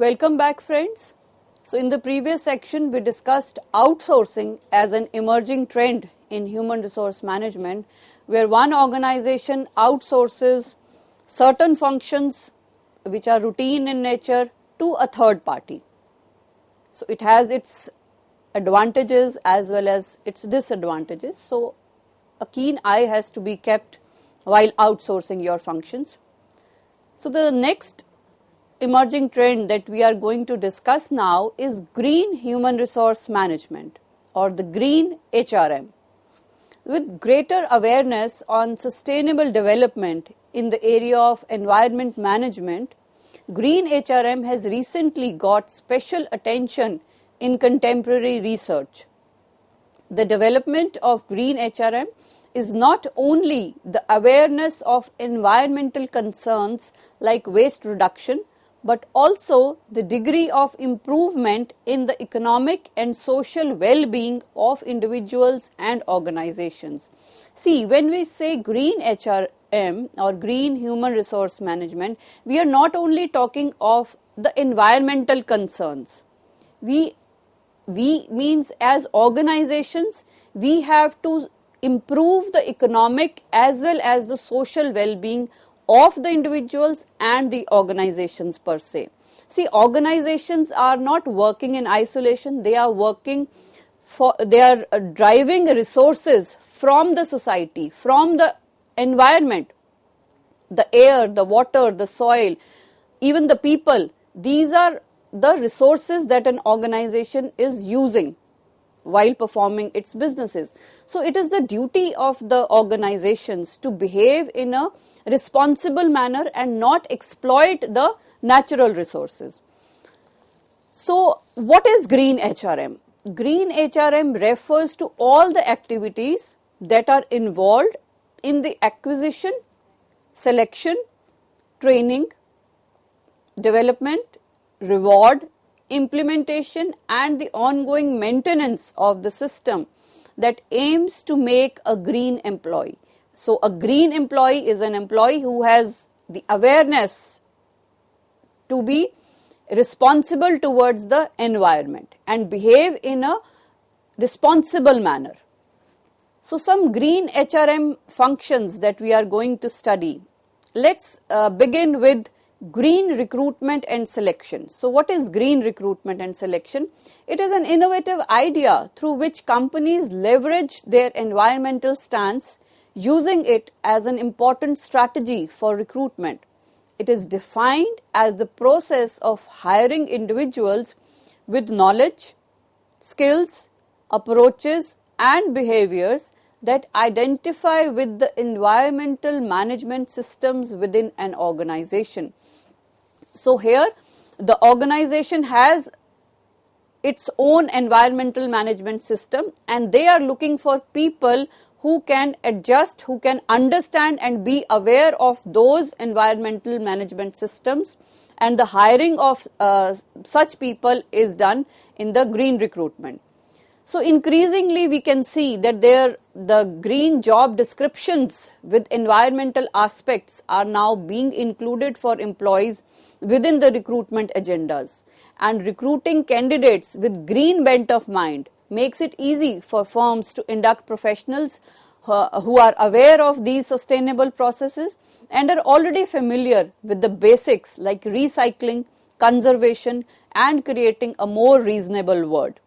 Welcome back, friends. So in the previous section we discussed outsourcing as an emerging trend in human resource management, where one organization outsources certain functions which are routine in nature to a third party. So it has its advantages as well as its disadvantages. So a keen eye has to be kept while outsourcing your functions. So the next emerging trend that we are going to discuss now is green human resource management, or the green HRM. With greater awareness on sustainable development in the area of environment management, green HRM has recently got special attention in contemporary research. The development of green HRM is not only the awareness of environmental concerns like waste reduction, but also the degree of improvement in the economic and social well-being of individuals and organizations. See, when we say green HRM or green human resource management, we are not only talking of the environmental concerns. We means as organizations, we have to improve the economic as well as the social well-being of the individuals and the organizations per se. See, organizations are not working in isolation. They are driving resources from the society, from the environment, the air, the water, the soil, even the people. These are the resources that an organization is using while performing its businesses. So it is the duty of the organizations to behave in a responsible manner and not exploit the natural resources. So what is green HRM? Green HRM refers to all the activities that are involved in the acquisition, selection, training, development, reward, implementation and the ongoing maintenance of the system that aims to make a green employee. So a green employee is an employee who has the awareness to be responsible towards the environment and behave in a responsible manner. So some green HRM functions that we are going to study. Let's begin with green recruitment and selection. So what is green recruitment and selection? It is an innovative idea through which companies leverage their environmental stance, using it as an important strategy for recruitment. It is defined as the process of hiring individuals with knowledge, skills, approaches and behaviors that identify with the environmental management systems within an organization. So here the organization has its own environmental management system and they are looking for people who can adjust, who can understand and be aware of those environmental management systems, and the hiring of such people is done in the green recruitment. So increasingly we can see that the green job descriptions with environmental aspects are now being included for employees within the recruitment agendas, and recruiting candidates with green bent of mind makes it easy for firms to induct professionals who are aware of these sustainable processes and are already familiar with the basics like recycling, conservation and creating a more reasonable world.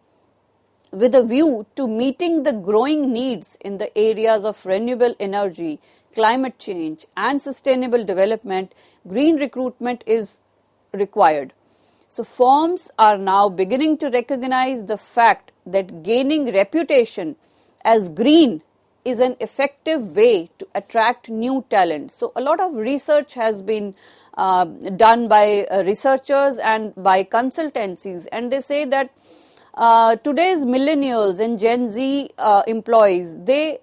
With a view to meeting the growing needs in the areas of renewable energy, climate change and sustainable development, green recruitment is required. So firms are now beginning to recognize the fact that gaining reputation as green is an effective way to attract new talent. So a lot of research has been done by researchers and by consultancies, and they say that today's millennials and Gen Z employees, they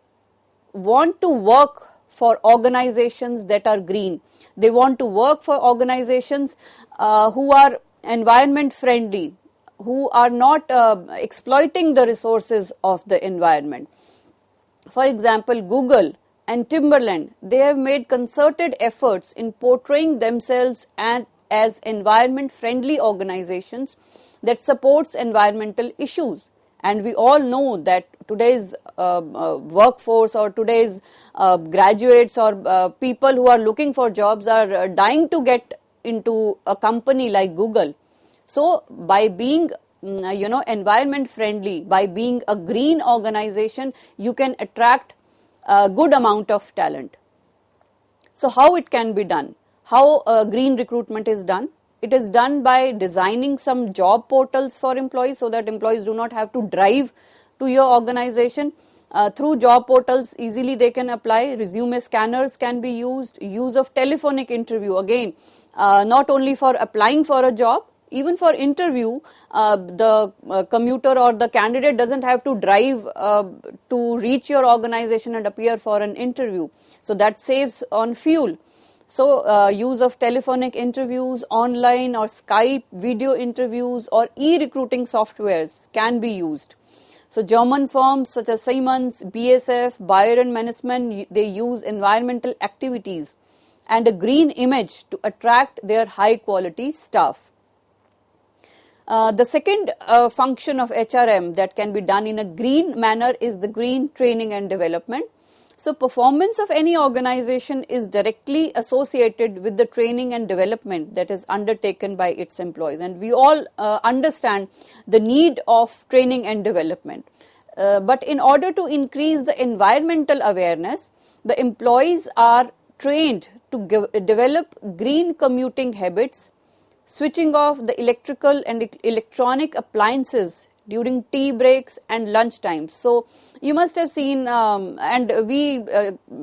want to work for organizations that are green. They want to work for organizations who are environment friendly, who are not exploiting the resources of the environment. For example, Google and Timberland, they have made concerted efforts in portraying themselves as environment friendly organizations that supports environmental issues. And we all know that today's workforce or today's graduates or people who are looking for jobs are dying to get into a company like Google. So by being environment friendly, by being a green organization, you can attract a good amount of talent. So how it can be done? How green recruitment is done? It is done by designing some job portals for employees so that employees do not have to drive to your organization. Through job portals, easily they can apply. Resume scanners can be used. Use of telephonic interview, again, not only for applying for a job, even for interview, the commuter or the candidate doesn't have to drive to reach your organization and appear for an interview. So that saves on fuel. So use of telephonic interviews, online or Skype video interviews or e-recruiting softwares can be used. So German firms such as Siemens, BASF, Bayer and Mannesmann, they use environmental activities and a green image to attract their high quality staff. The second function of HRM that can be done in a green manner is the green training and development. So performance of any organization is directly associated with the training and development that is undertaken by its employees, and we all understand the need of training and development. But in order to increase the environmental awareness, the employees are trained to develop green commuting habits, switching off the electrical and electronic appliances during tea breaks and lunch times. So you must have seen and we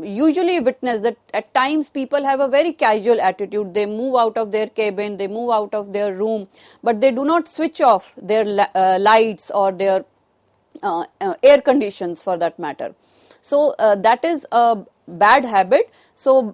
usually witness that at times people have a very casual attitude. They move out of their cabin, they move out of their room, but they do not switch off their lights or their air conditions for that matter. So that is a bad habit. So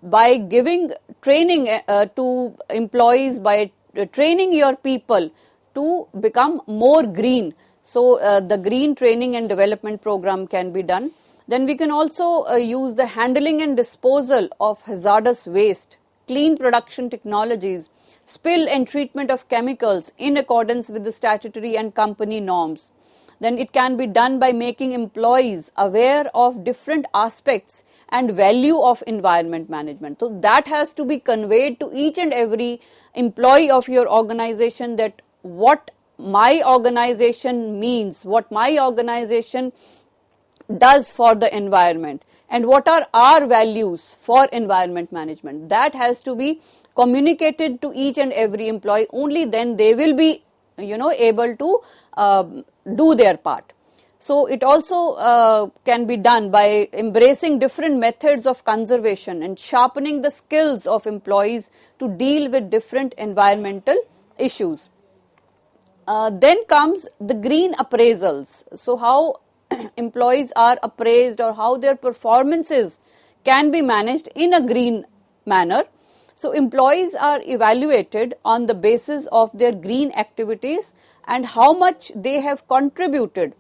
by giving training to employees, by training your people to become more green, so the green training and development program can be done. Then we can also use the handling and disposal of hazardous waste, clean production technologies, spill and treatment of chemicals in accordance with the statutory and company norms. Then it can be done by making employees aware of different aspects and value of environment management. So that has to be conveyed to each and every employee of your organization, that what my organization means, what my organization does for the environment, and what are our values for environment management. That has to be communicated to each and every employee. Only then they will be able to do their part. So it also can be done by embracing different methods of conservation and sharpening the skills of employees to deal with different environmental issues. Then comes the green appraisals. So how employees are appraised or how their performances can be managed in a green manner. So employees are evaluated on the basis of their green activities and how much they have contributed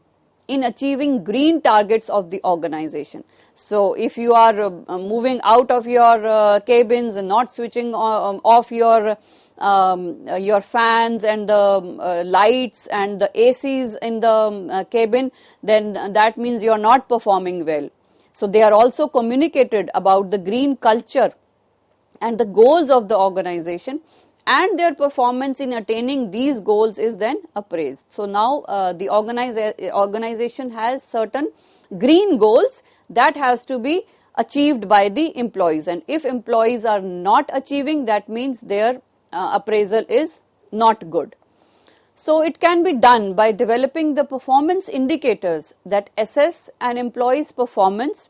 in achieving green targets of the organization. So if you are moving out of your cabins and not switching off your fans and the lights and the ACs in the cabin, then that means you are not performing well. So they are also communicated about the green culture and the goals of the organization, and their performance in attaining these goals is then appraised. So now the organization has certain green goals that has to be achieved by the employees, and if employees are not achieving, that means their appraisal is not good. So it can be done by developing the performance indicators that assess an employee's performance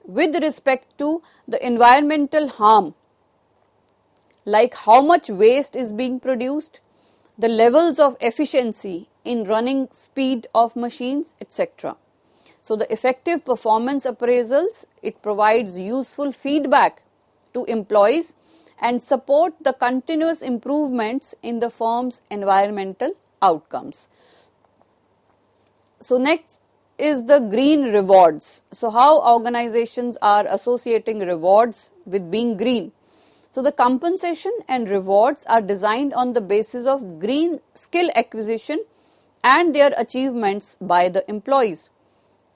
with respect to the environmental harm, like how much waste is being produced, the levels of efficiency in running speed of machines, etc. So the effective performance appraisals, it provides useful feedback to employees and support the continuous improvements in the firm's environmental outcomes. So next is the green rewards. So how organizations are associating rewards with being green. So the compensation and rewards are designed on the basis of green skill acquisition and their achievements by the employees.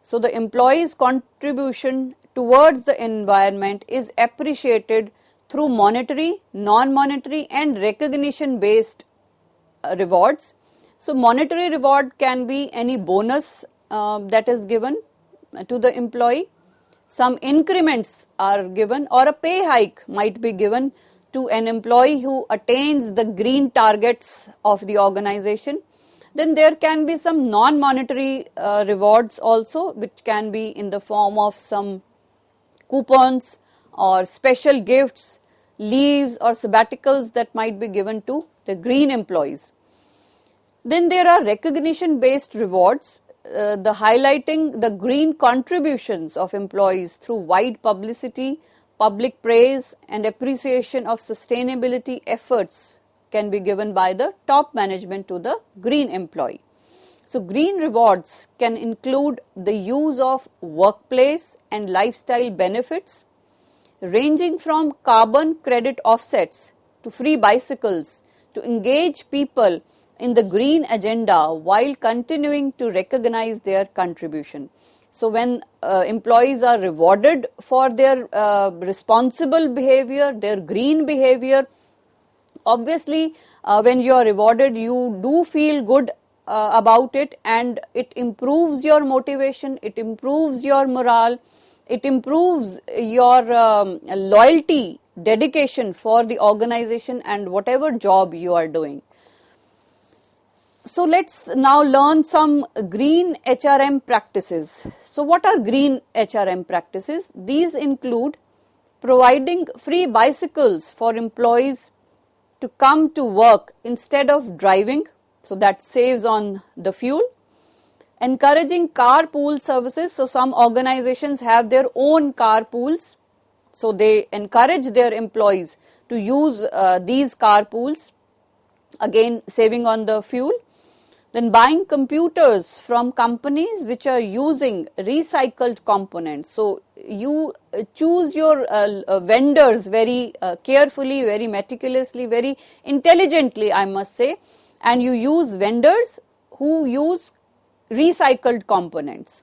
So the employees' contribution towards the environment is appreciated through monetary, non-monetary and recognition based rewards. So monetary reward can be any bonus that is given to the employee. Some increments are given, or a pay hike might be given to an employee who attains the green targets of the organization. Then there can be some non-monetary rewards also, which can be in the form of some coupons or special gifts, leaves or sabbaticals that might be given to the green employees. Then there are recognition based rewards, the highlighting the green contributions of employees through wide publicity, public praise and appreciation of sustainability efforts can be given by the top management to the green employee. So green rewards can include the use of workplace and lifestyle benefits ranging from carbon credit offsets to free bicycles to engage people in the green agenda while continuing to recognize their contribution. So when employees are rewarded for their responsible behavior, their green behavior, obviously when you are rewarded you do feel good about it, and it improves your motivation, it improves your morale, it improves your loyalty, dedication for the organization and whatever job you are doing. So let's now learn some green HRM practices. So what are green HRM practices? These include providing free bicycles for employees to come to work instead of driving, so that saves on the fuel. Encouraging carpool services, so some organizations have their own carpools, so they encourage their employees to use these carpools, again saving on the fuel. Then buying computers from companies which are using recycled components. So you choose your vendors very carefully, very meticulously, very intelligently, I must say, and you use vendors who use recycled components.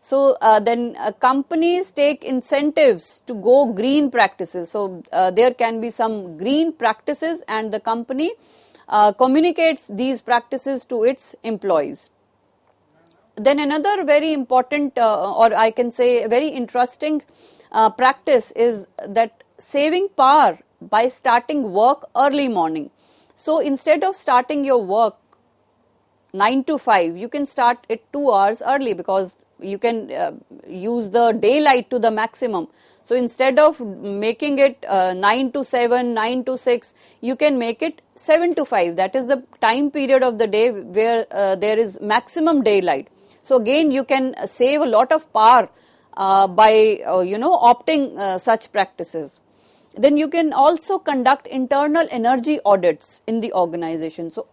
So then companies take incentives to go green practices. So there can be some green practices and the company communicates these practices to its employees. Then another very important or I can say very interesting practice is that saving power by starting work early morning. So instead of starting your work 9 to 5, you can start it 2 hours early, because you can use the daylight to the maximum. So instead of making it 9 to 7, 9 to 6, you can make it 7 to 5. That is the time period of the day where there is maximum daylight. So again you can save a lot of power by opting such practices. Then you can also conduct internal energy audits in the organization. So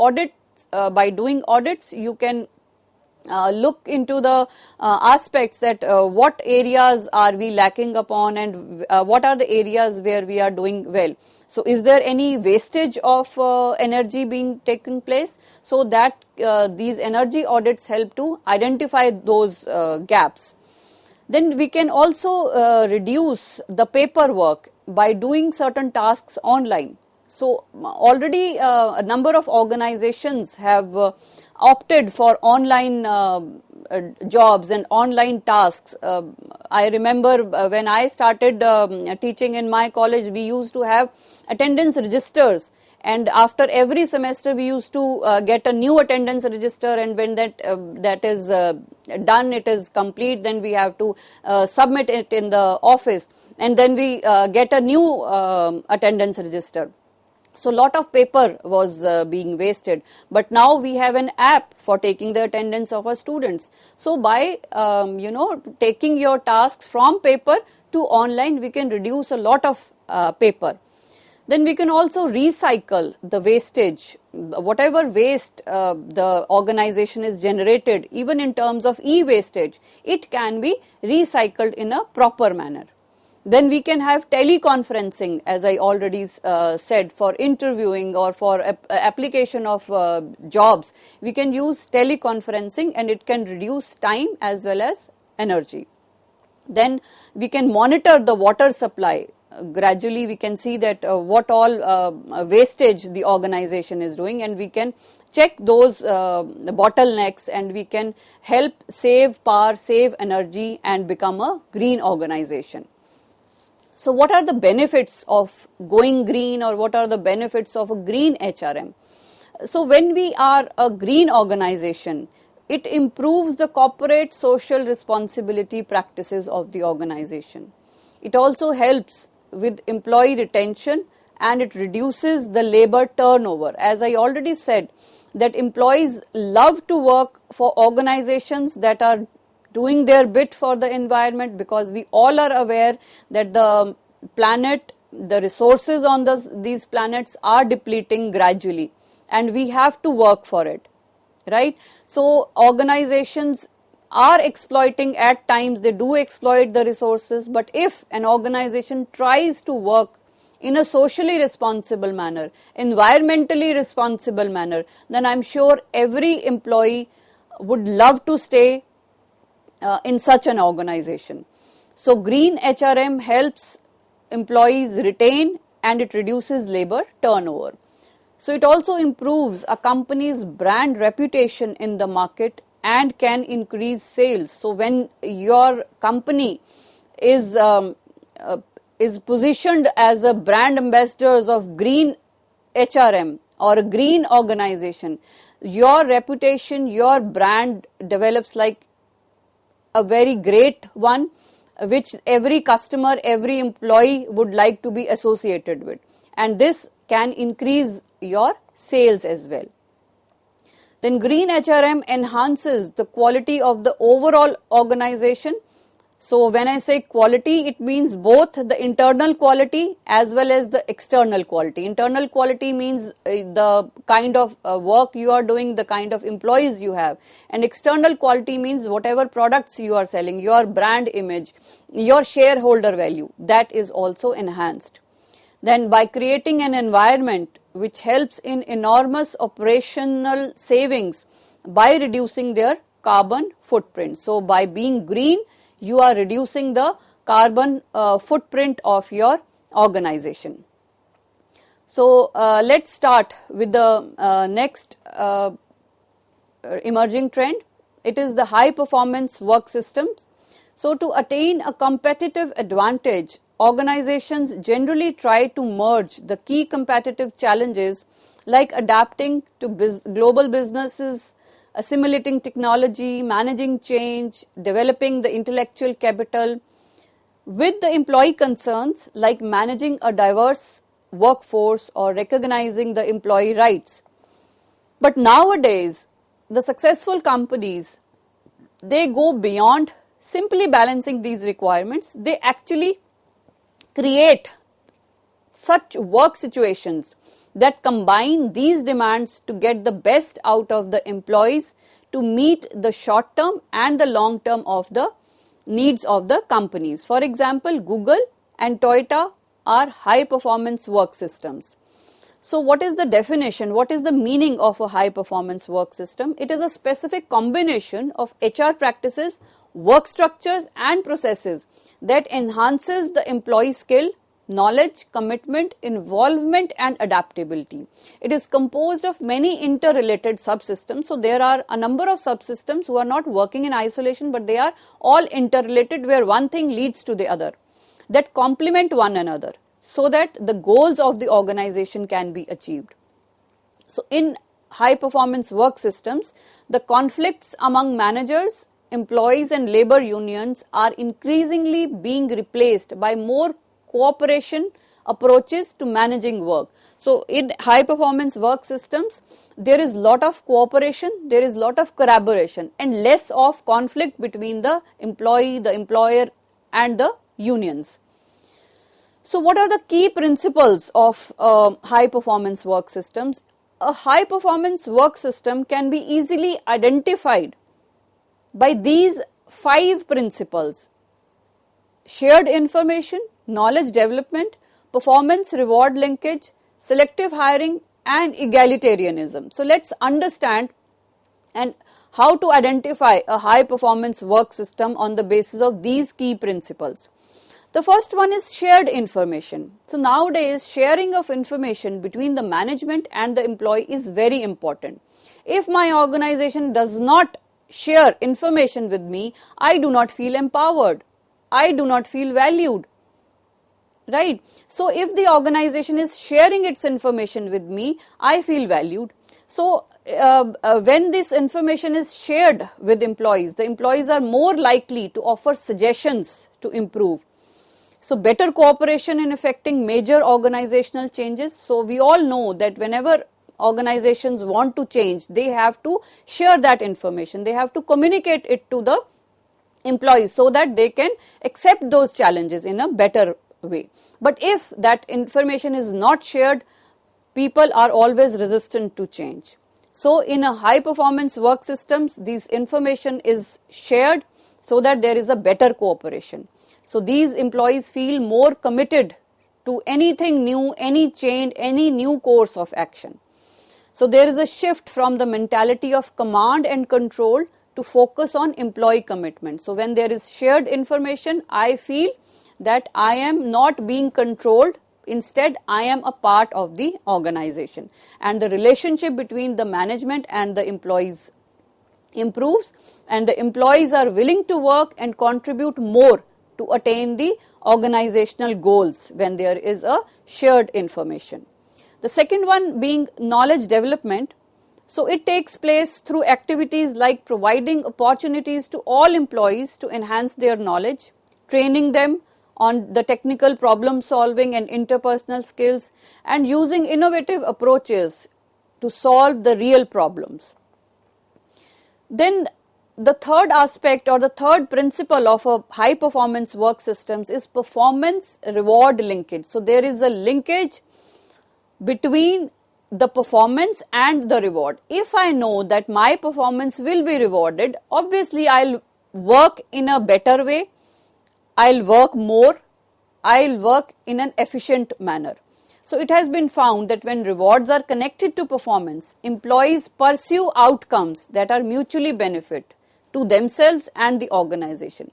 by doing audits you can look into the aspects that what areas are we lacking upon and what are the areas where we are doing well. So is there any wastage of energy being taken place? So that these energy audits help to identify those gaps. Then we can also reduce the paperwork by doing certain tasks online. So already a number of organizations have opted for online jobs and online tasks. I remember when I started teaching in my college, we used to have attendance registers, and after every semester we used to get a new attendance register, and when that is done, it is complete, then we have to submit it in the office, and then we get a new attendance register. So lot of paper was being wasted, but now we have an app for taking the attendance of our students. So by taking your tasks from paper to online, we can reduce a lot of paper. Then we can also recycle the wastage, whatever waste the organization is generated, even in terms of e-wastage, it can be recycled in a proper manner. Then we can have teleconferencing, as I already said, for interviewing or for application of jobs. We can use teleconferencing, and it can reduce time as well as energy. Then we can monitor the water supply. Gradually we can see that what all wastage the organization is doing, and we can check those bottlenecks, and we can help save power, save energy, and become a green organization. So what are the benefits of going green, or what are the benefits of a green HRM? So when we are a green organization, it improves the corporate social responsibility practices of the organization. It also helps with employee retention, and it reduces the labor turnover. As I already said, that employees love to work for organizations that are doing their bit for the environment, because we all are aware that the planet, the resources on these planets are depleting gradually, and we have to work for it, right? So organizations are exploiting at times, they do exploit the resources, but if an organization tries to work in a socially responsible manner, environmentally responsible manner, then I'm sure every employee would love to stay in such an organization. So green HRM helps employees retain, and it reduces labor turnover. So it also improves a company's brand reputation in the market and can increase sales. So when your company is positioned as a brand ambassadors of green HRM or a green organization, your reputation, your brand develops like a very great one, which every customer, every employee would like to be associated with, and this can increase your sales as well. Then green HRM enhances the quality of the overall organization. So when I say quality, it means both the internal quality as well as the external quality. Internal quality means the kind of work you are doing, the kind of employees you have, and external quality means whatever products you are selling, your brand image, your shareholder value, that is also enhanced. Then by creating an environment which helps in enormous operational savings by reducing their carbon footprint. So by being green, you are reducing the carbon footprint of your organization. So let's start with the next emerging trend. It is the high performance work systems. So to attain a competitive advantage, organizations generally try to merge the key competitive challenges like adapting to global businesses, assimilating technology, managing change, developing the intellectual capital, with the employee concerns like managing a diverse workforce or recognizing the employee rights. But nowadays, the successful companies, they go beyond simply balancing these requirements. They actually create such work situations that combine these demands to get the best out of the employees to meet the short term and the long term of the needs of the companies. For example, Google and Toyota are high performance work systems. So what is the definition? What is the meaning of a high performance work system? It is a specific combination of HR practices, work structures and processes that enhances the employee skill, knowledge, commitment, involvement and adaptability. It is composed of many interrelated subsystems. So there are a number of subsystems who are not working in isolation, but they are all interrelated, where one thing leads to the other, that complement one another so that the goals of the organization can be achieved. So in high performance work systems, the conflicts among managers, employees and labor unions are increasingly being replaced by more cooperation approaches to managing work. So in high performance work systems, there is lot of cooperation, there is lot of collaboration and less of conflict between the employee, the employer and the unions. So what are the key principles of high performance work systems? A high performance work system can be easily identified by these 5 principles: shared information, knowledge development, performance reward linkage, selective hiring and egalitarianism. So let's understand and how to identify a high performance work system on the basis of these key principles. The first one is shared information. So nowadays sharing of information between the management and the employee is very important. If my organization does not share information with me, I do not feel empowered. I do not feel valued. Right? So if the organization is sharing its information with me, I feel valued. So when this information is shared with employees, the employees are more likely to offer suggestions to improve. So better cooperation in effecting major organizational changes. So we all know that whenever organizations want to change, they have to share that information. They have to communicate it to the employees so that they can accept those challenges in a better way. But if that information is not shared, people are always resistant to change. So in a high performance work systems, this information is shared so that there is a better cooperation. So these employees feel more committed to anything new, any change, any new course of action. So there is a shift from the mentality of command and control to focus on employee commitment. So when there is shared information, I feel that I am not being controlled. Instead, I am a part of the organization, and the relationship between the management and the employees improves, and the employees are willing to work and contribute more to attain the organizational goals when there is a shared information. The second one being knowledge development. So it takes place through activities like providing opportunities to all employees to enhance their knowledge, training them on the technical problem solving and interpersonal skills, and using innovative approaches to solve the real problems. Then the third aspect or the third principle of a high performance work systems is performance reward linkage. So there is a linkage between the performance and the reward. If I know that my performance will be rewarded, obviously I'll work in a better way, I'll work more, I'll work in an efficient manner. So it has been found that when rewards are connected to performance, employees pursue outcomes that are mutually benefit to themselves and the organization.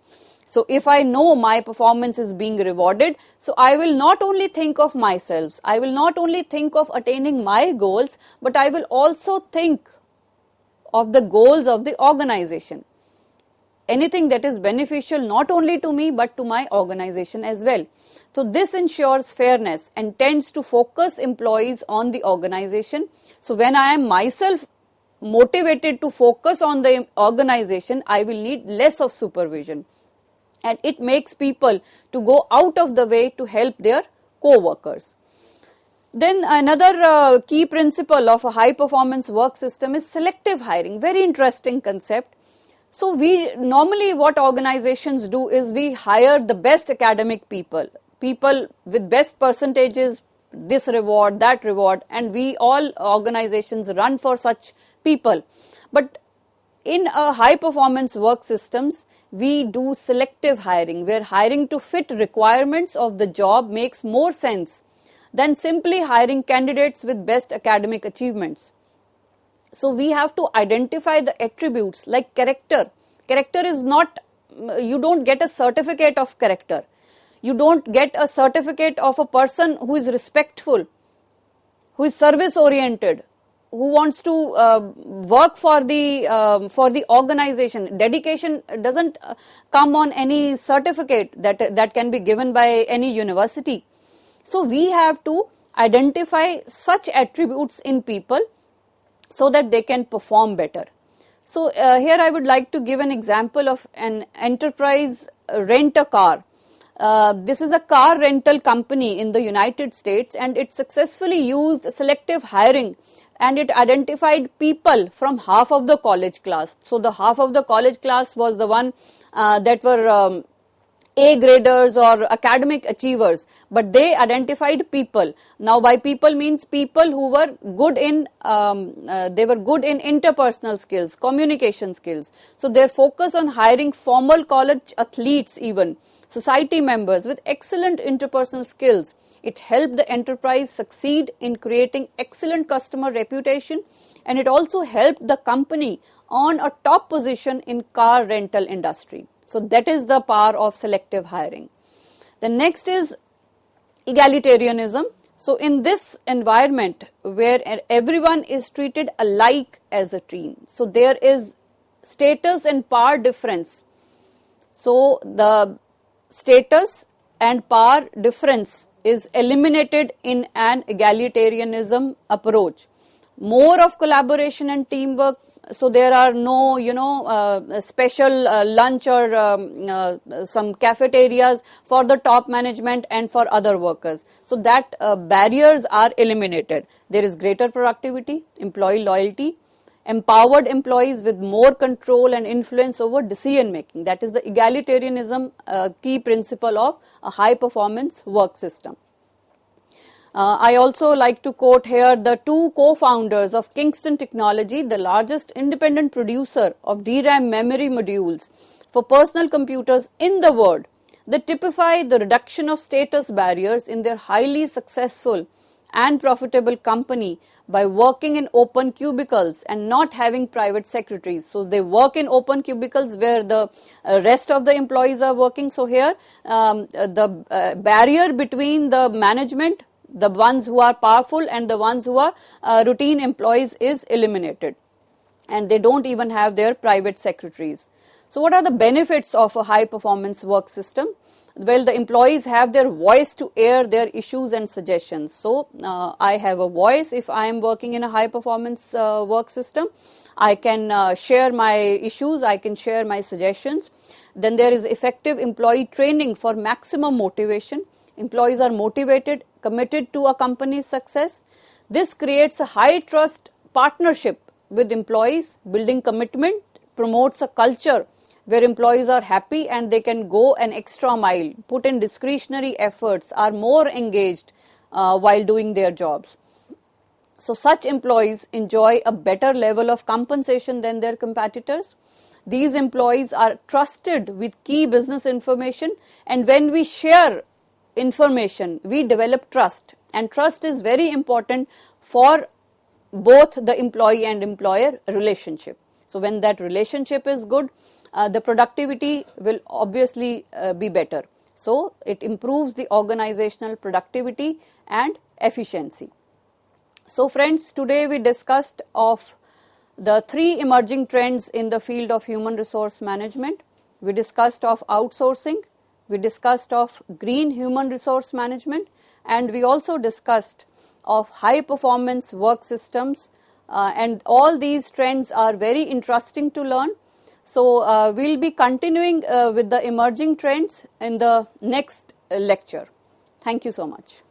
So if I know my performance is being rewarded, so I will not only think of myself, I will not only think of attaining my goals, but I will also think of the goals of the organization. Anything that is beneficial not only to me but to my organization as well. So this ensures fairness and tends to focus employees on the organization. So when I am myself motivated to focus on the organization, I will need less of supervision, and it makes people to go out of the way to help their co-workers. Then another key principle of a high performance work system is selective hiring. Very interesting concept. So we normally what organizations do is we hire the best academic people with best percentages, this reward, that reward, and we all organizations run for such people. But in a high performance work systems, we do selective hiring, where hiring to fit requirements of the job makes more sense than simply hiring candidates with best academic achievements. So we have to identify the attributes like character. Character is not, you don't get a certificate of character. You don't get a certificate of a person who is respectful, who is service oriented, who wants to work for the organization. Dedication doesn't come on any certificate that can be given by any university. So we have to identify such attributes in people so that they can perform better. So here I would like to give an example of an enterprise rent-a-car. This is a car rental company in the United States, and it successfully used selective hiring, and it identified people from half of the college class. So the half of the college class was the one that were A graders or academic achievers, but they identified people. Now by people means people who were good in, they were good in interpersonal skills, communication skills. So their focus on hiring formal college athletes, even society members with excellent interpersonal skills, it helped the enterprise succeed in creating excellent customer reputation, and it also helped the company on a top position in car rental industry. So that is the power of selective hiring. The next is egalitarianism. So in this environment where everyone is treated alike as a team, so there is status and power difference. So the status and power difference is eliminated in an egalitarianism approach. More of collaboration and teamwork. So there are no, special lunch or some cafeterias for the top management and for other workers. So that barriers are eliminated. There is greater productivity, employee loyalty, empowered employees with more control and influence over decision making. That is the egalitarianism key principle of a high performance work system. I also like to quote here the two co-founders of Kingston Technology, the largest independent producer of DRAM memory modules for personal computers in the world. They typify the reduction of status barriers in their highly successful and profitable company by working in open cubicles and not having private secretaries. So they work in open cubicles where the rest of the employees are working. So here the barrier between the management, the ones who are powerful and the ones who are routine employees, is eliminated, and they don't even have their private secretaries. So what are the benefits of a high performance work system? Well, the employees have their voice to air their issues and suggestions. So I have a voice if I am working in a high performance work system. I can share my issues, I can share my suggestions. Then there is effective employee training for maximum motivation. Employees are motivated, committed to a company's success. This creates a high trust partnership with employees, building commitment, promotes a culture where employees are happy and they can go an extra mile, put in discretionary efforts, are more engaged while doing their jobs. So such employees enjoy a better level of compensation than their competitors. These employees are trusted with key business information, and when we share information, we develop trust, and trust is very important for both the employee and employer relationship. So when that relationship is good, the productivity will obviously be better. So it improves the organizational productivity and efficiency. So friends, today we discussed of the three emerging trends in the field of human resource management. We discussed of outsourcing, we discussed of green human resource management, and we also discussed of high performance work systems, and all these trends are very interesting to learn. So we'll be continuing with the emerging trends in the next lecture. Thank you so much.